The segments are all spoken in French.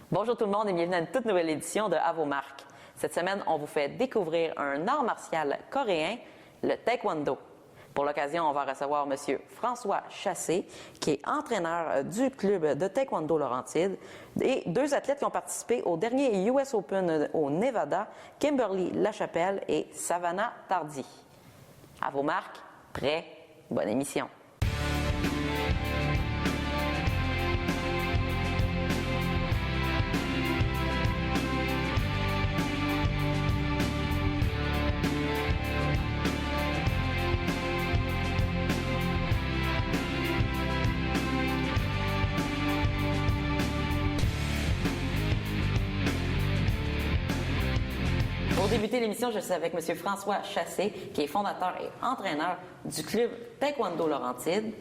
Bonjour tout le monde et bienvenue à une toute nouvelle édition de À vos marques. Cette semaine, on vous fait découvrir un art martial coréen, le taekwondo. Pour l'occasion, on va recevoir M. François Chassé, qui est entraîneur du club de taekwondo Laurentides, et deux athlètes qui ont participé au dernier US Open au Nevada, Kimberly Lachapelle et Savannah Tardy. À vos marques, prêts, bonne émission. Pour débuter l'émission, je suis avec M. François Chassé, qui est fondateur et entraîneur du club Taekwondo Laurentides.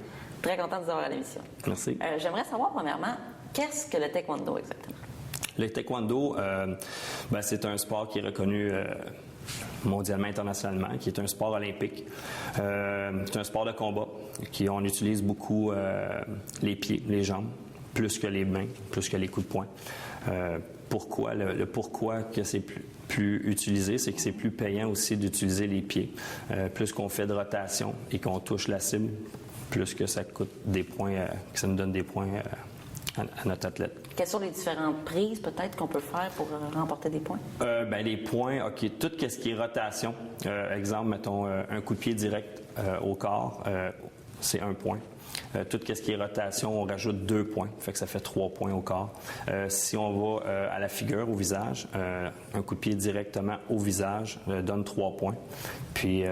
Très content de vous avoir à l'émission. Merci. J'aimerais savoir, premièrement, qu'est-ce que le Taekwondo exactement? Le Taekwondo, c'est un sport qui est reconnu mondialement, internationalement, qui est un sport olympique. C'est un sport de combat, on utilise beaucoup les pieds, les jambes, plus que les mains, plus que les coups de poing. Pourquoi? Le pourquoi que c'est plus utilisé, c'est que c'est plus payant aussi d'utiliser les pieds. Plus qu'on fait de rotation et qu'on touche la cible, plus que ça coûte des points, que ça nous donne des points à notre athlète. Quelles sont les différentes prises peut-être qu'on peut faire pour remporter des points? Les points, OK, tout ce qui est rotation. Exemple, mettons un coup de pied direct au corps, c'est 1 point. Tout ce qui est rotation, on rajoute 2 points, fait que ça fait 3 points au corps. Si on va à la figure, au visage, un coup de pied directement au visage donne 3 points. Puis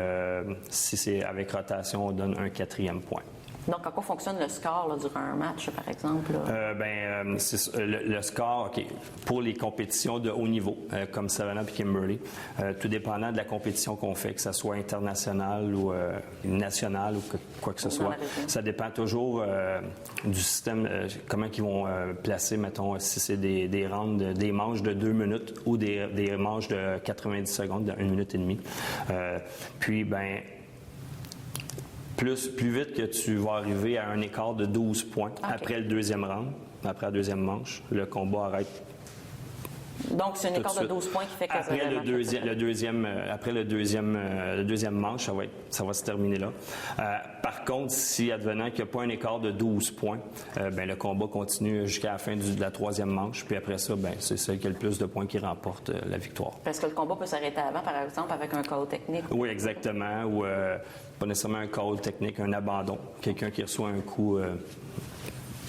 si c'est avec rotation, on donne un 4e point. Donc, à quoi fonctionne le score là, durant un match, par exemple? Le score, OK, pour les compétitions de haut niveau, comme Savannah et Kimberly, tout dépendant de la compétition qu'on fait, que ce soit internationale ou nationale ou quoi que ce soit, ça dépend toujours du système, comment ils vont placer, mettons, si c'est des rounds, des manches de 2 minutes ou des manches de 90 secondes, de 1 minute et demie. Plus vite que tu vas arriver à un écart de 12 points après le deuxième round, après la deuxième manche, le combat arrête. Donc, c'est un écart de 12 points qui fait que après le deuxième manche, ça va se terminer là. Par contre, si advenant qu'il n'y a pas un écart de 12 points, le combat continue jusqu'à la fin de la troisième manche. Puis après ça, c'est celui qui a le plus de points qui remporte la victoire. Parce que le combat peut s'arrêter avant, par exemple, avec un KO technique. Oui, exactement. Ou pas nécessairement un KO technique, un abandon. Quelqu'un qui reçoit un coup...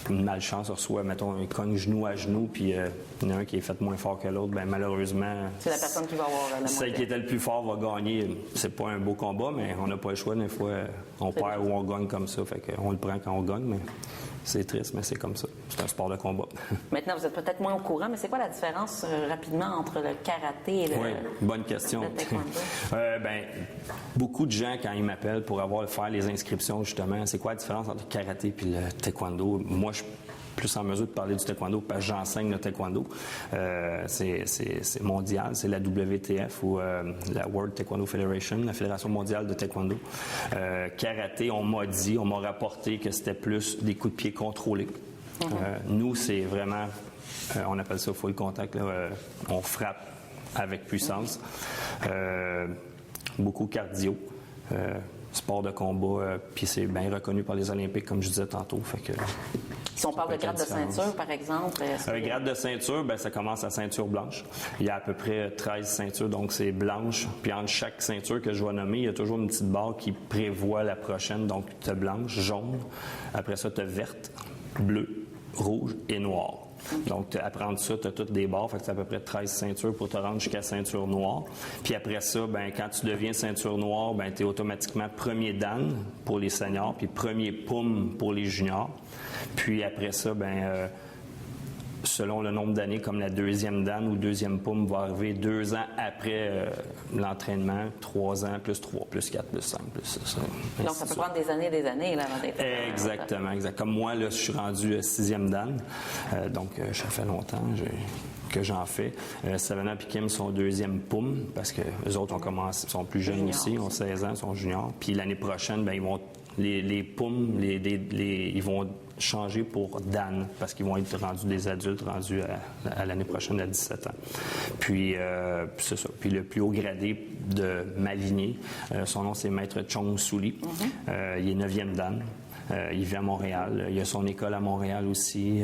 une malchance reçoit, mettons, un cogne genou à genou, puis il y en a un qui est fait moins fort que l'autre, malheureusement... C'est la personne qui va avoir la celle qui était le plus fort va gagner. C'est pas un beau combat, mais on n'a pas le choix. Des fois, on perd ou on gagne comme ça. Fait qu'on le prend quand on gagne, mais c'est triste, mais c'est comme ça. C'est un sport de combat. Maintenant, vous êtes peut-être moins au courant, mais c'est quoi la différence, rapidement, entre le karaté et le... Oui, bonne question. Le taekwondo? Beaucoup de gens, quand ils m'appellent pour faire les inscriptions, justement, c'est quoi la différence entre le karaté et le taekwondo? Moi, je suis plus en mesure de parler du taekwondo parce que j'enseigne le taekwondo. C'est mondial, c'est la WTF ou la World Taekwondo Federation, la Fédération mondiale de taekwondo. Karaté, on m'a rapporté que c'était plus des coups de pied contrôlés. Nous, c'est vraiment, on appelle ça full contact, là, on frappe avec puissance. Beaucoup cardio. Sport de combat, puis c'est bien reconnu par les Olympiques, comme je disais tantôt. Fait que, si on parle de grade de ceinture, par exemple... grade de ceinture, ça commence à ceinture blanche. Il y a à peu près 13 ceintures, donc c'est blanche. Puis entre chaque ceinture que je vais nommer, il y a toujours une petite barre qui prévoit la prochaine. Donc tu as blanche, jaune, après ça tu as verte, bleue, rouge et noire. Donc, après ça, tu as toutes des barres, fait que c'est à peu près 13 ceintures pour te rendre jusqu'à ceinture noire. Puis après ça, quand tu deviens ceinture noire, tu es automatiquement premier dan pour les seniors, puis premier poum pour les juniors. Puis après ça, selon le nombre d'années, comme la deuxième dan ou deuxième poum va arriver 2 ans après l'entraînement, 3 ans, plus 3, plus 4, plus 5, plus 6. Donc, ça peut prendre des années là, avant d'être... Exactement, exact. Comme moi, là, je suis rendu 6e dan, donc ça fait longtemps que j'en fais. Savannah et Kim sont 2e poum, parce que les autres ont commencé, sont plus jeunes aussi, ont 16 ans, sont juniors. Puis l'année prochaine, ils vont Les poumes, ils vont changer pour Dan parce qu'ils vont être rendus des adultes, rendus à l'année prochaine à 17 ans. Puis, c'est ça. Puis le plus haut gradé de ma lignée, son nom c'est Maître Chong Suli. Il est 9e Dan. Il vit à Montréal. Il a son école à Montréal aussi.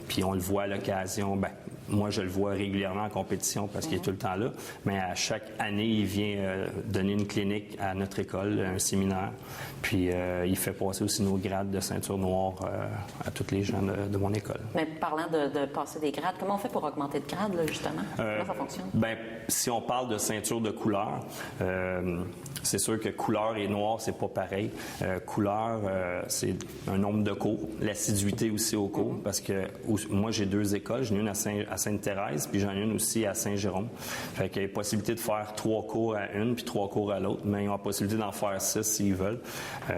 Puis on le voit à l'occasion. Ben, moi, je le vois régulièrement en compétition parce qu'il est tout le temps là. Mais à chaque année, il vient donner une clinique à notre école, un séminaire. Puis il fait passer aussi nos grades de ceinture noire à tous les gens de mon école. Mais parlant de passer des grades, comment on fait pour augmenter de grades, là, justement? Comment ça fonctionne? Bien, si on parle de ceinture de couleur, c'est sûr que couleur et noir, c'est pas pareil. Couleur, c'est un nombre de cours, l'assiduité aussi aux cours, parce que moi, j'ai 2 écoles. J'en ai une à Sainte-Thérèse, puis j'en ai une aussi à Saint-Jérôme. Fait qu'il y a possibilité de faire 3 cours à une, puis 3 cours à l'autre, mais ils ont la possibilité d'en faire 6 s'ils veulent.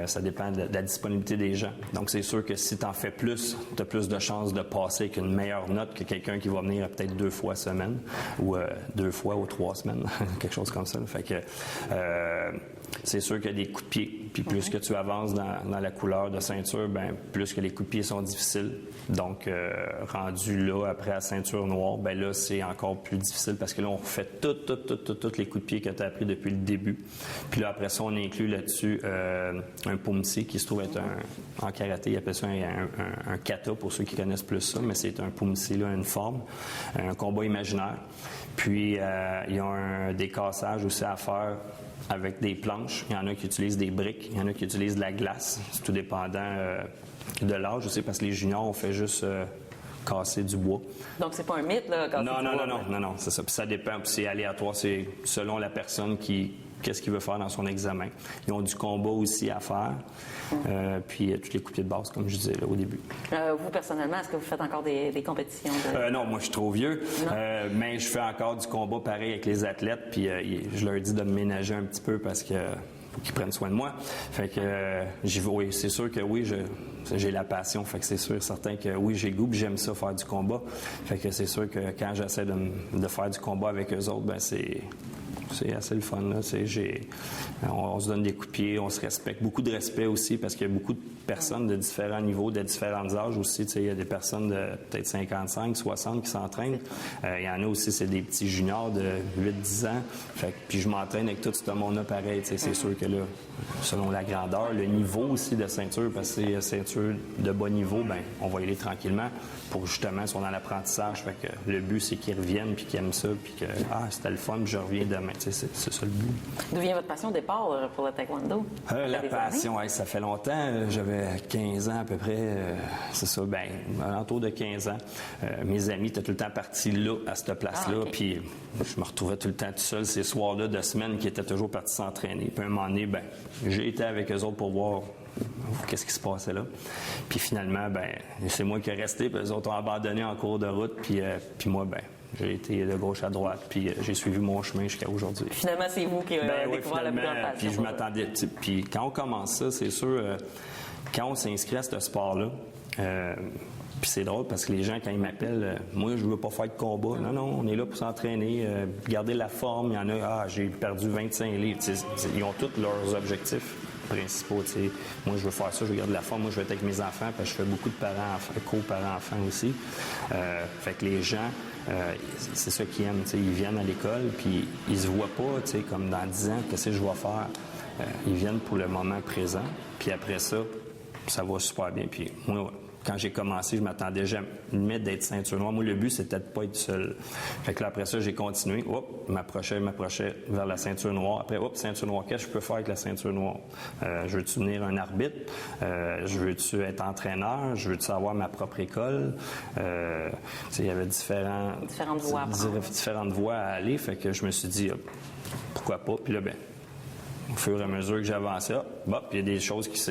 Ça dépend de la disponibilité des gens. Donc, c'est sûr que si tu en fais plus, tu as plus de chances de passer avec une meilleure note que quelqu'un qui va venir peut-être 2 fois semaine, ou 2 fois ou 3 semaines, quelque chose comme ça. Fait que c'est sûr qu'il y a des coups de pied. Puis plus que tu avances dans la couleur de ceinture, ben plus que les coups de pied sont difficiles. Donc, rendu là, après la ceinture noire, ben là, c'est encore plus difficile parce que là, on refait tous les coups de pied que tu as appris depuis le début. Puis là, après ça, on inclut là-dessus un pumsi qui se trouve être en karaté, ils appellent ça un kata pour ceux qui connaissent plus ça, mais c'est un pumsi, là, une forme, un combat imaginaire. Puis, il y a des cassages aussi à faire avec des planches. Il y en a qui utilisent des briques, il y en a qui utilisent de la glace. C'est tout dépendant de l'âge. Je sais parce que les juniors, on fait juste casser du bois. Donc, c'est pas un mythe, là, casser du bois? Non, c'est ça. Puis ça dépend, puis c'est aléatoire. C'est selon la personne qu'est-ce qu'il veut faire dans son examen. Ils ont du combat aussi à faire. Puis tous les coups de pied de base, comme je disais là, au début. Vous, personnellement, est-ce que vous faites encore des compétitions? Non, moi, je suis trop vieux. Mais je fais encore du combat pareil avec les athlètes. Puis je leur dis de me ménager un petit peu parce que faut qu'ils prennent soin de moi. Fait que oui, c'est sûr que oui, j'ai la passion. Fait que c'est sûr, certain que oui, j'ai le goût, puis j'aime ça faire du combat. Fait que c'est sûr que quand j'essaie de faire du combat avec eux autres, ben c'est assez le fun. Là. On se donne des coups de pied, on se respecte. Beaucoup de respect aussi parce qu'il y a beaucoup de personnes de différents niveaux, de différents âges aussi. Il y a des personnes de peut-être 55, 60 qui s'entraînent. Il y en a aussi, c'est des petits juniors de 8-10 ans. Puis je m'entraîne avec tout ce monde-là pareil. C'est sûr que là, selon la grandeur, le niveau aussi de ceinture, parce que c'est ceinture de bas niveau, ben on va y aller tranquillement pour justement, ils sont dans l'apprentissage. Fait que le but, c'est qu'ils reviennent puis qu'ils aiment ça puis que c'était le fun puis je reviens demain. C'est ça le but. D'où vient votre passion au départ pour le taekwondo? La passion, ça fait longtemps. J'avais 15 ans à peu près. C'est ça, alentour de 15 ans. Mes amis étaient tout le temps partis là, à cette place-là. Okay. Puis je me retrouvais tout le temps tout seul ces soirs-là de semaine qui étaient toujours partis s'entraîner. Puis à un moment donné, j'ai été avec eux autres pour voir qu'est-ce qui se passait là. Puis finalement, c'est moi qui ai resté. Puis eux autres ont abandonné en cours de route. Puis moi, j'ai été de gauche à droite, puis j'ai suivi mon chemin jusqu'à aujourd'hui. Finalement, c'est vous qui avez découvert la plus grande passion. Puis je m'attendais. Puis quand on commence ça, c'est sûr, quand on s'inscrit à ce sport-là, puis c'est drôle parce que les gens, quand ils m'appellent, moi, je veux pas faire de combat. Non, on est là pour s'entraîner, garder la forme. Il y en a, j'ai perdu 25 livres. Ils ont tous leurs objectifs principaux. T'sais. Moi, je veux faire ça, je veux garder la forme. Moi, je veux être avec mes enfants parce que je fais beaucoup de co-parents-enfants aussi. Fait que les gens, c'est ça qu'ils aiment. Ils viennent à l'école, puis ils se voient pas comme dans 10 ans, qu'est-ce que je vais faire. Ils viennent pour le moment présent, puis après ça, ça va super bien. Puis moi, quand j'ai commencé, je m'attendais jamais d'être ceinture noire. Moi, le but, c'était de pas être seul. Fait que là, après ça, j'ai continué. M'approchais vers la ceinture noire. Après, ceinture noire, qu'est-ce que je peux faire avec la ceinture noire? Je veux-tu devenir un arbitre? Je veux-tu être entraîneur? Je veux-tu avoir ma propre école? Il y avait différentes voies à aller. Fait que je me suis dit, pourquoi pas? Puis là, au fur et à mesure que j'avançais, il y a des choses qui se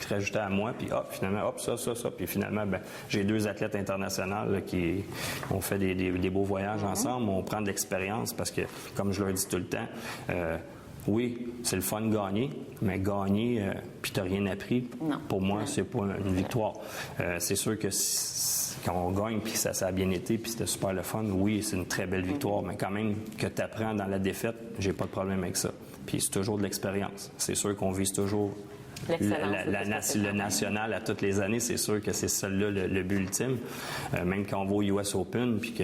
rajoutaient à moi, puis finalement, ça. Puis finalement, j'ai 2 athlètes internationaux là, qui ont fait des beaux voyages ensemble. On prend de l'expérience parce que, comme je leur dis tout le temps, oui, c'est le fun de gagner, mais gagner puis tu n'as rien appris, pour moi, c'est pas une victoire. C'est sûr que quand on gagne puis ça a bien été puis c'était super le fun, oui, c'est une très belle victoire, mais quand même que tu apprends dans la défaite, j'ai pas de problème avec ça. puis c'est toujours de l'expérience. C'est sûr qu'on vise toujours le national à toutes les années. C'est sûr que c'est celui-là le but ultime. Même quand on va au US Open, puis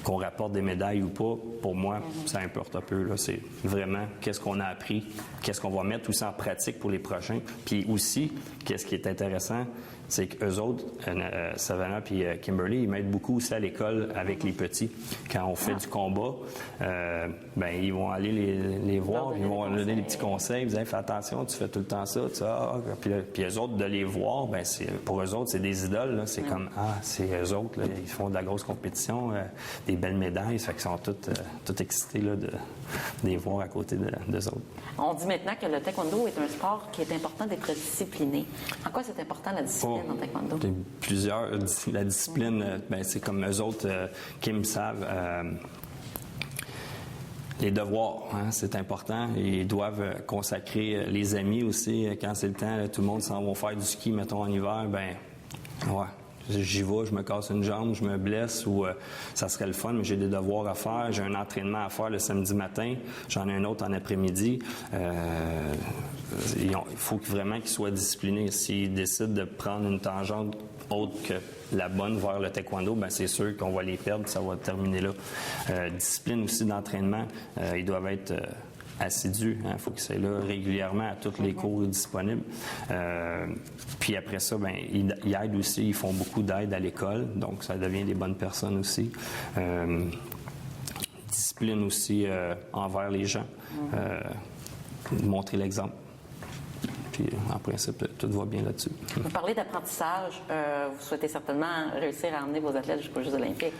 qu'on rapporte des médailles ou pas, pour moi, ça importe un peu. Là. C'est vraiment qu'est-ce qu'on a appris, qu'est-ce qu'on va mettre aussi en pratique pour les prochains. Puis aussi, qu'est-ce qui est intéressant, c'est qu'eux autres, Savannah et Kimberly, ils m'aident beaucoup aussi à l'école avec les petits. Quand on fait du combat, ils vont aller les voir, ils vont leur donner des petits conseils, ils disent hey, fais attention, tu fais tout le temps ça, puis eux autres, de les voir, pour eux autres, c'est des idoles. Là. C'est comme c'est eux autres, là, ils font de la grosse compétition, des belles médailles, ça fait qu'ils sont tous excités là, de les voir à côté d'eux autres. On dit maintenant que le taekwondo est un sport qui est important d'être discipliné. En quoi c'est important la discipline en taekwondo? La discipline, c'est comme eux autres qui me savent. Les devoirs, c'est important. Ils doivent consacrer les amis aussi. Quand c'est le temps, là, tout le monde s'en va faire du ski, mettons, en hiver, j'y vais, je me casse une jambe, je me blesse ou ça serait le fun, mais j'ai des devoirs à faire. J'ai un entraînement à faire le samedi matin. J'en ai un autre en après-midi. Il faut vraiment qu'ils soient disciplinés. S'ils décident de prendre une tangente autre que la bonne vers le taekwondo, c'est sûr qu'on va les perdre, ça va terminer là. Discipline aussi d'entraînement, ils doivent être assidus. Il faut qu'ils soient là régulièrement à tous les cours disponibles. Puis après ça, ils aident aussi, ils font beaucoup d'aide à l'école, donc ça devient des bonnes personnes aussi. Discipline aussi envers les gens, montrer l'exemple. Puis, en principe, tout va bien là-dessus. Vous parlez d'apprentissage. Vous souhaitez certainement réussir à emmener vos athlètes jusqu'aux Jeux olympiques.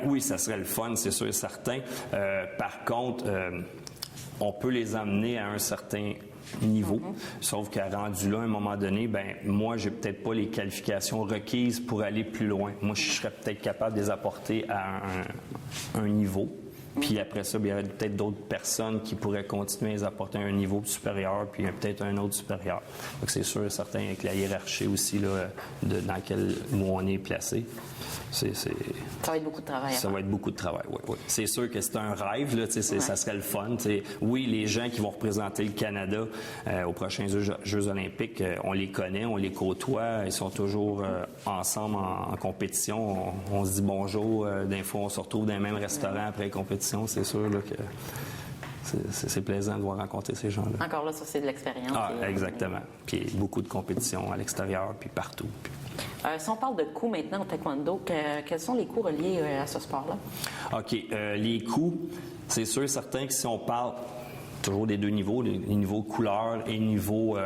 Oui, ça serait le fun, c'est sûr et certain. Par contre, on peut les emmener à un certain niveau, sauf qu'à rendu là, à un moment donné, moi, j'ai peut-être pas les qualifications requises pour aller plus loin. Moi, je serais peut-être capable de les apporter à un niveau. Puis après ça, il y aurait peut-être d'autres personnes qui pourraient continuer à les apporter à un niveau supérieur, puis peut-être un autre supérieur. Donc c'est sûr et certain avec la hiérarchie aussi là, dans laquelle on est placé. Ça va être beaucoup de travail. Ça va être beaucoup de travail, oui. C'est sûr que c'est un rêve, là, ça serait le fun. Oui, les gens qui vont représenter le Canada aux prochains Jeux olympiques, on les connaît, on les côtoie, ils sont toujours ensemble en compétition. On se dit bonjour, des fois on se retrouve dans les mêmes restaurants après la compétition, c'est sûr là, que c'est plaisant de voir rencontrer ces gens-là. Encore là, ça c'est de l'expérience. Exactement. Puis beaucoup de compétitions à l'extérieur, puis partout. Si on parle de coûts maintenant au taekwondo, quels sont les coûts reliés à ce sport-là? OK. Les coûts, c'est sûr et certain que si on parle toujours des deux niveaux, les niveaux couleur et niveau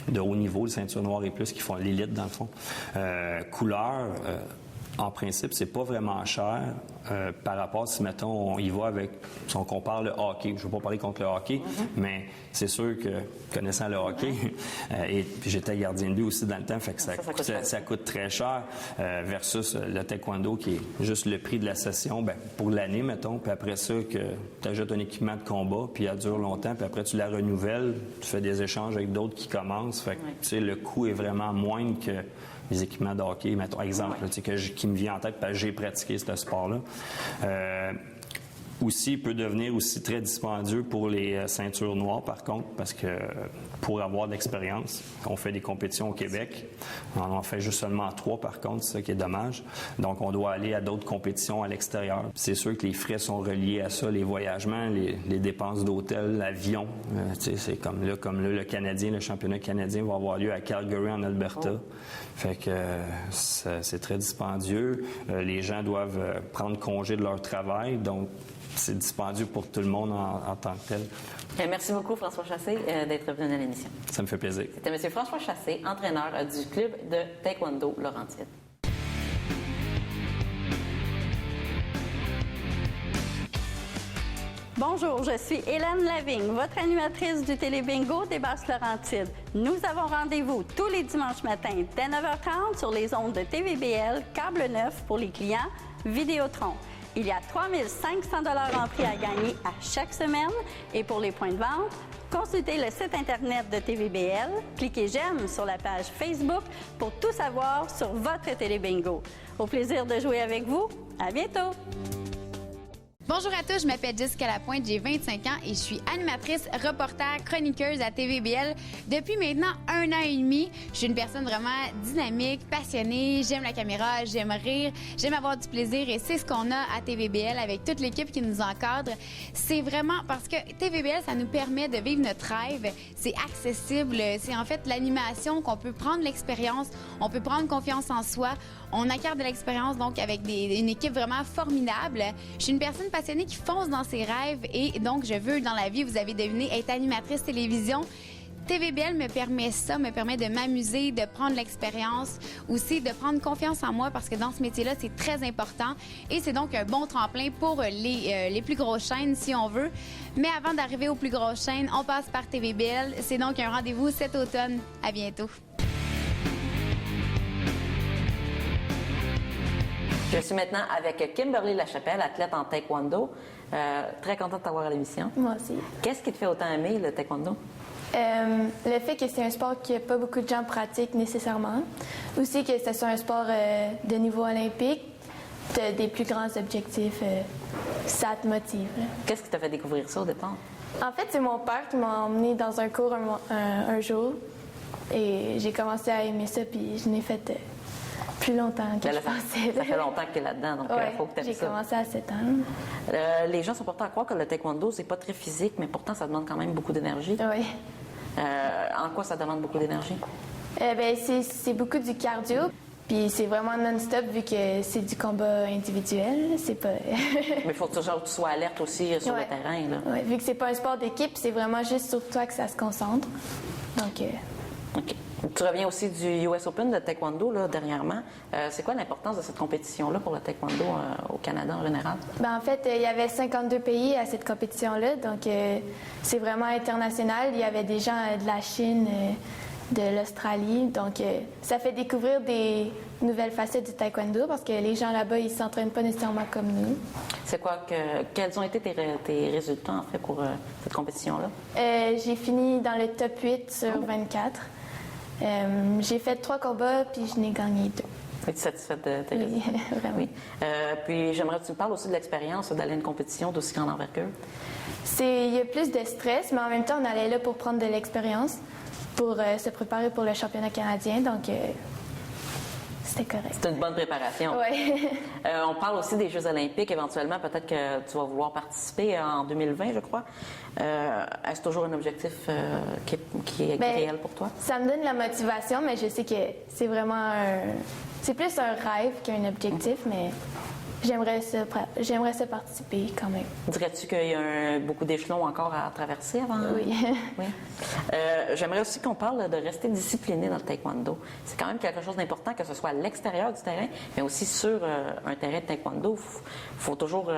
de haut niveau, le ceinture noire et plus, qui font l'élite dans le fond. Couleur, en principe, c'est pas vraiment cher par rapport si, mettons, on y va avec, si on compare le hockey. Je ne veux pas parler contre le hockey, mais c'est sûr que, connaissant le hockey, et puis j'étais gardien de but aussi dans le temps, fait que ça coûte très cher versus le taekwondo qui est juste le prix de la session pour l'année, mettons, puis après ça, que tu ajoutes un équipement de combat, puis elle dure longtemps, puis après tu la renouvelles, tu fais des échanges avec d'autres qui commencent, fait que, le coût est vraiment moindre que les équipements de hockey, mettons, exemple, qui me vient en tête parce que j'ai pratiqué ce sport-là. Aussi, il peut devenir aussi très dispendieux pour les ceintures noires, par contre, parce que pour avoir de l'expérience, on fait des compétitions au Québec. On en fait juste seulement 3, par contre, c'est ça qui est dommage. Donc, on doit aller à d'autres compétitions à l'extérieur. C'est sûr que les frais sont reliés à ça, les voyagements, les dépenses d'hôtel, l'avion. C'est comme là, le Canadien, le championnat canadien va avoir lieu à Calgary, en Alberta. Fait que c'est très dispendieux. Les gens doivent prendre congé de leur travail, donc c'est dispendieux pour tout le monde en tant que tel. Merci beaucoup, François Chassé, d'être venu à l'émission. Ça me fait plaisir. C'était M. François Chassé, entraîneur du club de taekwondo Laurentides. Bonjour, je suis Hélène Lavigne, votre animatrice du Télébingo des Basses-Laurentides. Nous avons rendez-vous tous les dimanches matins dès 9h30 sur les ondes de TVBL, Câble 9 pour les clients, Vidéotron. Il y a 3 500 $ en prix à gagner à chaque semaine. Et pour les points de vente, consultez le site Internet de TVBL, cliquez « J'aime » sur la page Facebook pour tout savoir sur votre Télébingo. Au plaisir de jouer avec vous. À bientôt! Bonjour à tous, je m'appelle Jessica Lapointe, j'ai 25 ans et je suis animatrice, reporter, chroniqueuse à TVBL depuis maintenant 1 an et demi. Je suis une personne vraiment dynamique, passionnée, j'aime la caméra, j'aime rire, j'aime avoir du plaisir et c'est ce qu'on a à TVBL avec toute l'équipe qui nous encadre. C'est vraiment parce que TVBL, ça nous permet de vivre notre rêve, c'est accessible, c'est en fait l'animation qu'on peut prendre l'expérience, on peut prendre confiance en soi, on acquiert de l'expérience donc avec une équipe vraiment formidable. Je suis une personne passionnée qui fonce dans ses rêves et donc je veux dans la vie, vous avez deviné, être animatrice télévision. TVBL me permet ça, me permet de m'amuser, de prendre l'expérience, aussi de prendre confiance en moi parce que dans ce métier-là, c'est très important et c'est donc un bon tremplin pour les plus grosses chaînes si on veut. Mais avant d'arriver aux plus grosses chaînes, on passe par TVBL. C'est donc un rendez-vous cet automne. À bientôt. Je suis maintenant avec Kimberly Lachapelle, athlète en taekwondo. Très contente de t'avoir à l'émission. Moi aussi. Qu'est-ce qui te fait autant aimer le taekwondo? Le fait que c'est un sport que pas beaucoup de gens pratiquent nécessairement. Aussi que ce soit un sport de niveau olympique, tu as des plus grands objectifs, ça te motive. Là. Qu'est-ce qui t'a fait découvrir ça au départ? En fait, c'est mon père qui m'a emmené dans un cours un jour. Et j'ai commencé à aimer ça, puis je l'ai fait plus longtemps que je pensais. Ça fait longtemps que tu es là-dedans, donc il faut que tu aimes ça. J'ai commencé à 7 ans. Les gens sont portés à croire que le taekwondo, c'est pas très physique, mais pourtant, ça demande quand même beaucoup d'énergie. Oui. En quoi ça demande beaucoup d'énergie? C'est beaucoup du cardio, puis c'est vraiment non-stop vu que c'est du combat individuel. C'est pas. Mais il faut toujours que tu sois alerte aussi sur le terrain. Oui, vu que c'est pas un sport d'équipe, c'est vraiment juste sur toi que ça se concentre. Donc. OK. Tu reviens aussi du US Open de taekwondo là, dernièrement. C'est quoi l'importance de cette compétition-là pour le taekwondo au Canada en général? En fait, il y avait 52 pays à cette compétition-là, donc c'est vraiment international. Il y avait des gens de la Chine, de l'Australie, donc ça fait découvrir des nouvelles facettes du taekwondo parce que les gens là-bas, ils s'entraînent pas nécessairement comme nous. C'est quoi quels ont été tes résultats en fait pour cette compétition-là? J'ai fini dans le top 8 sur 24. J'ai fait 3 combats, puis je n'ai gagné 2. Es-tu satisfaite de tes résultats? Oui, vraiment. Oui. Puis j'aimerais que tu me parles aussi de l'expérience d'aller à une compétition d'aussi grande envergure. Il y a plus de stress, mais en même temps, on allait là pour prendre de l'expérience, pour se préparer pour le championnat canadien, donc c'était correct. C'est une bonne préparation. Oui. On parle aussi des Jeux olympiques. Éventuellement, peut-être que tu vas vouloir participer en 2020, je crois. Est-ce toujours un objectif qui est réel pour toi? Ça me donne la motivation, mais je sais que c'est vraiment c'est plus un rêve qu'un objectif, mais j'aimerais ça participer quand même. Dirais-tu qu'il y a beaucoup d'échelons encore à traverser avant? Oui. Oui. J'aimerais aussi qu'on parle de rester discipliné dans le taekwondo. C'est quand même quelque chose d'important, que ce soit à l'extérieur du terrain, mais aussi sur un terrain de taekwondo. Il faut toujours,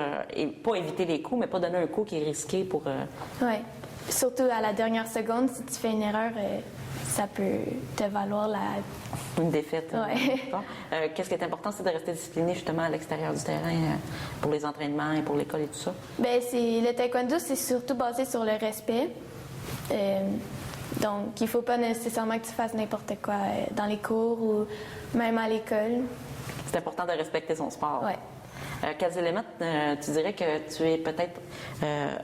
pas éviter les coups, mais pas donner un coup qui est risqué pour... Oui. Surtout à la dernière seconde, si tu fais une erreur, ça peut te valoir une défaite. Oui. Qu'est-ce qui est important, c'est de rester discipliné justement à l'extérieur du terrain pour les entraînements et pour l'école et tout ça? Le taekwondo, c'est surtout basé sur le respect. Donc, il ne faut pas nécessairement que tu fasses n'importe quoi dans les cours ou même à l'école. C'est important de respecter son sport. Oui. Quels éléments tu dirais que tu es peut-être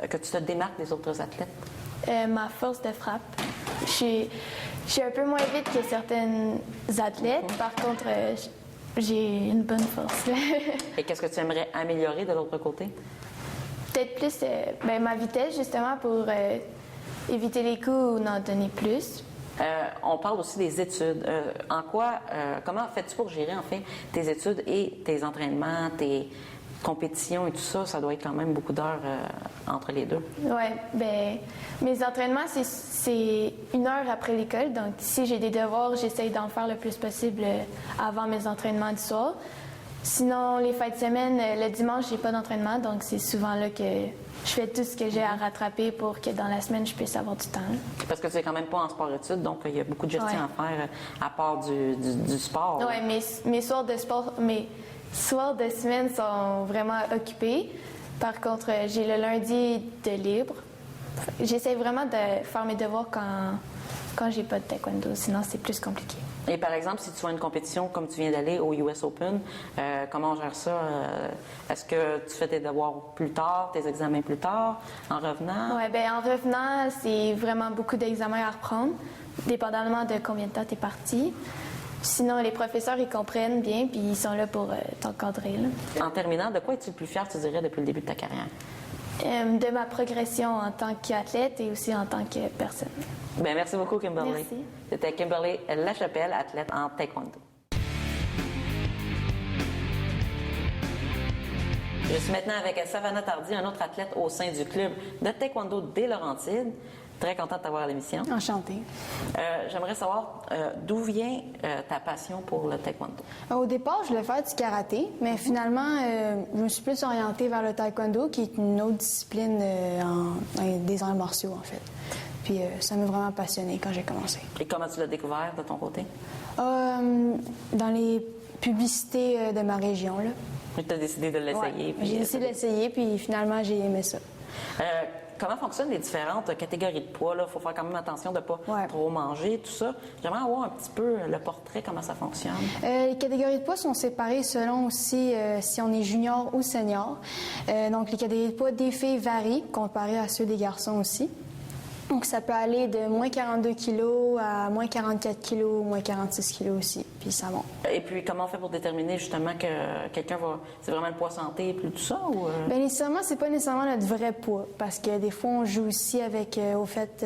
que tu te démarques des autres athlètes? Ma force de frappe. Je suis un peu moins vite que certaines athlètes. Par contre, j'ai une bonne force. Et qu'est-ce que tu aimerais améliorer de l'autre côté? Peut-être plus ma vitesse, justement, pour éviter les coups ou en donner plus. On parle aussi des études. Comment fais-tu pour gérer, en fait, tes études et tes entraînements, tes compétitions et tout ça? Ça doit être quand même beaucoup d'heures entre les deux. Oui, mes entraînements, c'est 1 heure après l'école. Donc, si j'ai des devoirs, j'essaye d'en faire le plus possible avant mes entraînements du soir. Sinon, les fins de semaine, le dimanche, j'ai pas d'entraînement. Donc, c'est souvent là que je fais tout ce que j'ai à rattraper pour que dans la semaine, je puisse avoir du temps. Parce que tu n'es quand même pas en sport-études, donc il y a beaucoup de gestion à faire à part du sport. Oui, mes soirs de sport, mes soirs de semaine sont vraiment occupés. Par contre, j'ai le lundi de libre. J'essaie vraiment de faire mes devoirs quand j'ai pas de taekwondo. Sinon, c'est plus compliqué. Et par exemple, si tu as une compétition comme tu viens d'aller au US Open, comment on gère ça? Est-ce que tu fais tes devoirs plus tard, tes examens plus tard, en revenant? Oui, bien, en revenant, c'est vraiment beaucoup d'examens à reprendre, dépendamment de combien de temps tu es parti. Sinon, les professeurs, ils comprennent bien, puis ils sont là pour t'encadrer. En terminant, de quoi es-tu le plus fier, tu dirais, depuis le début de ta carrière? De ma progression en tant qu'athlète et aussi en tant que personne. Bien, merci beaucoup, Kimberly. Merci. C'était Kimberly Lachapelle, athlète en taekwondo. Je suis maintenant avec Savannah Tardy, un autre athlète au sein du club de taekwondo des Laurentides. Très contente de t'avoir à l'émission. Enchantée. J'aimerais savoir d'où vient ta passion pour le taekwondo. Au départ, je voulais faire du karaté, mais finalement, je me suis plus orientée vers le taekwondo, qui est une autre discipline des arts martiaux, en fait. Puis ça m'a vraiment passionnée quand j'ai commencé. Et comment tu l'as découvert de ton côté? Dans les publicités de ma région, là. Tu as décidé de l'essayer. Ouais, j'ai décidé de l'essayer, puis finalement, j'ai aimé ça. Comment fonctionnent les différentes catégories de poids? Il faut faire quand même attention de ne pas trop manger, tout ça. J'aimerais avoir un petit peu le portrait, comment ça fonctionne. Les catégories de poids sont séparées selon aussi si on est junior ou senior. Donc, les catégories de poids des filles varient comparé à ceux des garçons aussi. Donc, ça peut aller de moins 42 kg à moins 44 kg, moins 46 kg aussi, puis ça monte. Et puis, comment on fait pour déterminer justement que quelqu'un va... C'est vraiment le poids santé, plus tout ça, ou... Bien, nécessairement, c'est pas nécessairement notre vrai poids, parce que des fois, on joue aussi avec, au fait,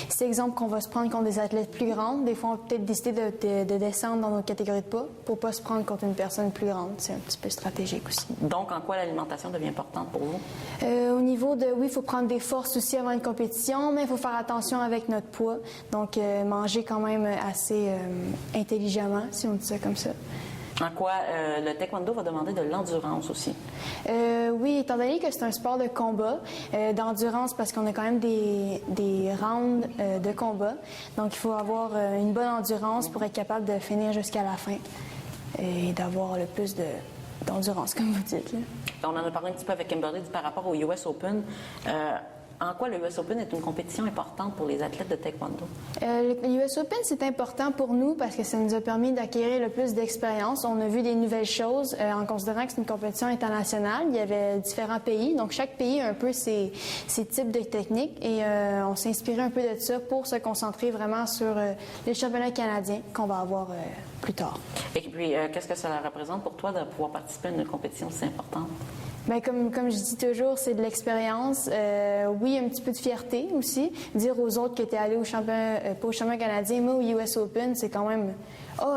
c'est exemple qu'on va se prendre contre des athlètes plus grandes. Des fois, on va peut-être décider de descendre dans notre catégorie de poids pour pas se prendre contre une personne plus grande. C'est un petit peu stratégique aussi. Donc, en quoi l'alimentation devient importante pour vous? Au niveau de, oui, il faut prendre des forces aussi avant une compétition, mais il faut faire attention avec notre poids. Donc, manger quand même assez intelligemment, si on dit ça comme ça. En quoi le taekwondo va demander de l'endurance aussi? Oui, étant donné que c'est un sport de combat, d'endurance parce qu'on a quand même des rounds de combat. Donc, il faut avoir une bonne endurance pour être capable de finir jusqu'à la fin et d'avoir le plus d'endurance, comme vous dites. Là. On en a parlé un petit peu avec Kimberly par rapport au US Open. En quoi le US Open est une compétition importante pour les athlètes de taekwondo? Le US Open, c'est important pour nous parce que ça nous a permis d'acquérir le plus d'expérience. On a vu des nouvelles choses en considérant que c'est une compétition internationale. Il y avait différents pays, donc chaque pays a un peu ses types de techniques et on s'est inspiré un peu de ça pour se concentrer vraiment sur les championnats canadiens qu'on va avoir plus tard. Et puis, qu'est-ce que ça représente pour toi de pouvoir participer à une compétition si importante? Bien, comme je dis toujours, c'est de l'expérience. Oui, un petit peu de fierté aussi. Dire aux autres que tu es allé pas au championnat canadien, mais au US Open, c'est quand même...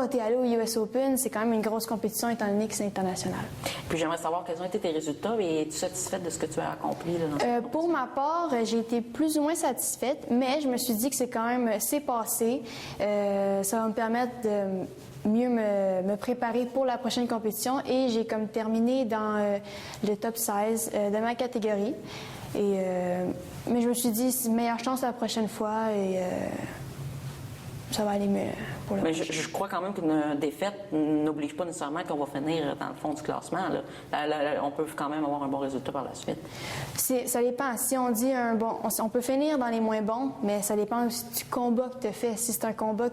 t'es allé au US Open, c'est quand même une grosse compétition étant donné que c'est international. Puis j'aimerais savoir quels ont été tes résultats et es-tu satisfaite de ce que tu as accompli? Là, pour ma part, j'ai été plus ou moins satisfaite, mais je me suis dit que c'est passé. Ça va me permettre de mieux me préparer pour la prochaine compétition et j'ai comme terminé dans le top 16 de ma catégorie. Mais je me suis dit, c'est meilleure chance la prochaine fois et ça va aller mieux pour la prochaine. Mais je crois quand même qu'une défaite n'oblige pas nécessairement qu'on va finir dans le fond du classement. Là, on peut quand même avoir un bon résultat par la suite. Ça dépend. Si on dit on peut finir dans les moins bons, mais ça dépend aussi du combat que tu as fait. Si c'est un combat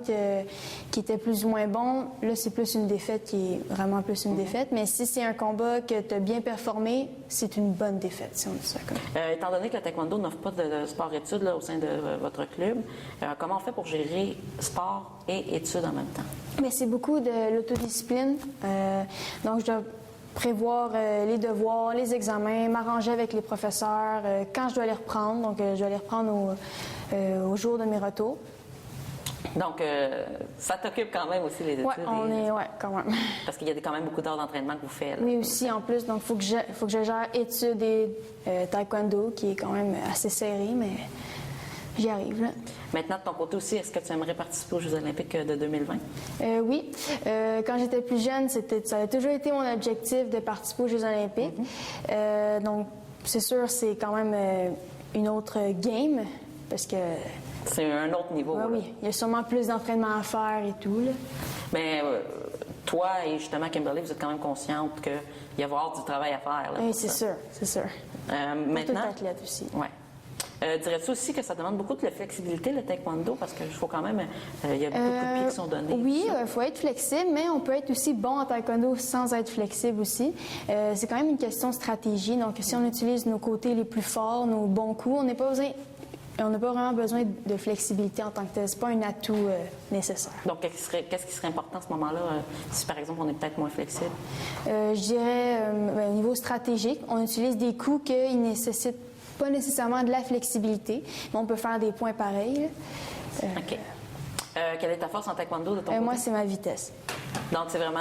qui était plus ou moins bon, là, c'est plus une défaite qui est vraiment plus une défaite. Mais si c'est un combat que tu as bien performé, c'est une bonne défaite, si on dit ça comme ça. Étant donné que le taekwondo n'offre pas de sport-études au sein de votre club, comment on fait pour gérer sport et études en même temps? Mais c'est beaucoup de l'autodiscipline. Donc, je dois prévoir les devoirs, les examens, m'arranger avec les professeurs quand je dois les reprendre. Donc, je dois les reprendre au jour de mes retours. Donc, ça t'occupe quand même aussi les études? Oui, quand même. Parce qu'il y a quand même beaucoup d'heures d'entraînement que vous faites. Là. Oui, aussi, en plus. Donc, il faut que je gère études et taekwondo, qui est quand même assez serré, mais j'y arrive. Là. Maintenant, de ton côté aussi, est-ce que tu aimerais participer aux Jeux olympiques de 2020? Oui. Quand j'étais plus jeune, ça a toujours été mon objectif de participer aux Jeux olympiques. Donc, c'est sûr, c'est quand même une autre game, parce que... C'est un autre niveau. Oui, il y a sûrement plus d'entraînement à faire et tout. Là. Mais toi et justement Kimberly, vous êtes quand même consciente qu'il va y avoir du travail à faire. Là, oui, c'est sûr. maintenant, tout athlète aussi. Ouais. Dirais-tu aussi que ça demande beaucoup de flexibilité, le taekwondo, parce qu'il faut quand même, il y a beaucoup de coups de pied qui sont donnés. Oui, il faut être flexible, mais on peut être aussi bon en taekwondo sans être flexible aussi. C'est quand même une question de stratégie. Donc, si on utilise nos côtés les plus forts, nos bons coups, on n'a pas vraiment besoin de flexibilité en tant que tel. C'est pas un atout nécessaire. Donc, qu'est-ce qui serait important à ce moment-là, si par exemple on est peut-être moins flexible? Je dirais, au niveau stratégique, on utilise des coups qui nécessitent pas nécessairement de la flexibilité, mais on peut faire des points pareils. OK. Quelle est ta force en taekwondo de ton côté? Moi, c'est ma vitesse. Donc, c'est vraiment...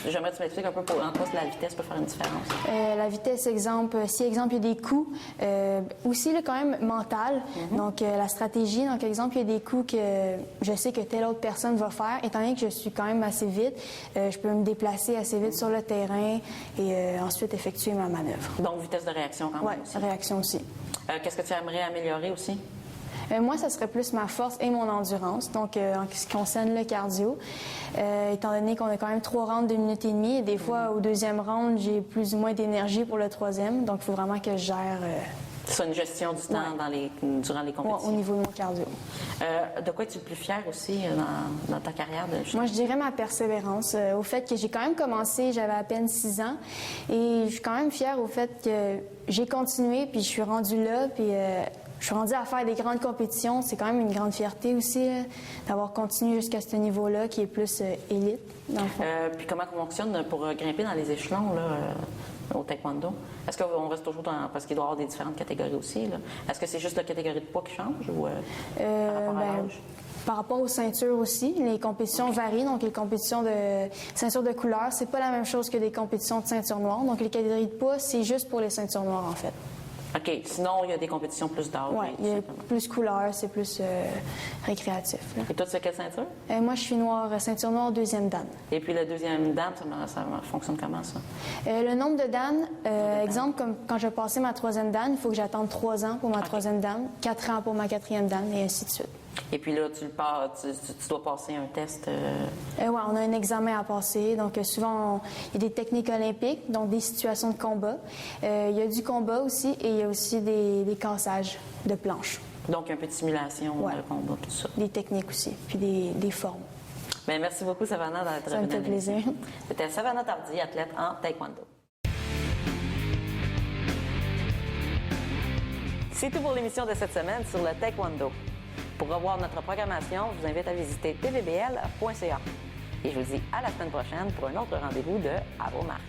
j'aimerais que tu m'expliques un peu en quoi la vitesse peut faire une différence. La vitesse, exemple, si, exemple, il y a des coups, aussi, là, quand même, mental. Donc, la stratégie, donc, exemple, il y a des coups que je sais que telle autre personne va faire. Étant donné que je suis quand même assez vite, je peux me déplacer assez vite sur le terrain et ensuite effectuer ma manœuvre. Donc, vitesse de réaction quand même aussi. Oui, réaction aussi. Qu'est-ce que tu aimerais améliorer aussi? Moi, ça serait plus ma force et mon endurance, donc en ce qui concerne le cardio. Étant donné qu'on a quand même 3 rounds de 1 minute et demie, et des fois, au 2e round, j'ai plus ou moins d'énergie pour le 3e, donc il faut vraiment que je gère... C'est une gestion du temps durant les compétitions. Au niveau de mon cardio. De quoi es-tu le plus fière aussi dans ta carrière? Moi, je dirais ma persévérance. Au fait que j'ai quand même commencé, j'avais à peine 6 ans. Et je suis quand même fière au fait que j'ai continué, puis je suis rendue là, puis je suis rendue à faire des grandes compétitions. C'est quand même une grande fierté aussi d'avoir continué jusqu'à ce niveau-là, qui est plus élite, dans le fond. Puis comment on fonctionne pour grimper dans les échelons, là, au taekwondo? Est-ce qu'on reste toujours dans... Parce qu'il doit y avoir des différentes catégories aussi, là. Est-ce que c'est juste la catégorie de poids qui change ou par rapport à l'âge? Par rapport aux ceintures aussi, les compétitions varient. Donc, les compétitions de ceinture de couleur, c'est pas la même chose que des compétitions de ceinture noire. Donc, les catégories de poids, c'est juste pour les ceintures noires, en fait. OK. Sinon, il y a des compétitions plus d'âge. Oui, il y a plus couleur, c'est plus récréatif. Là. Et toi, tu fais quelle ceinture? Moi, je suis noire, ceinture noire, 2e dan. Et puis, la 2e dan, ça fonctionne comment, ça? Le nombre de dan, exemple, comme quand je vais passer ma 3e dan, il faut que j'attende 3 ans pour ma 3e dan, 4 ans pour ma 4e dan, et ainsi de suite. Et puis là, tu dois passer un test? Oui, on a un examen à passer. Donc, souvent, il y a des techniques olympiques, donc des situations de combat. Il y a du combat aussi et il y a aussi des cassages de planches. Donc, un peu de simulation de combat, tout ça. Des techniques aussi, puis des formes. Bien, merci beaucoup, Savannah, d'être venue. Ça me fait plaisir. C'était Savannah Tardy, athlète en taekwondo. C'est tout pour l'émission de cette semaine sur le taekwondo. Pour revoir notre programmation, je vous invite à visiter tvbl.ca. Et je vous dis à la semaine prochaine pour un autre rendez-vous de À vos marques.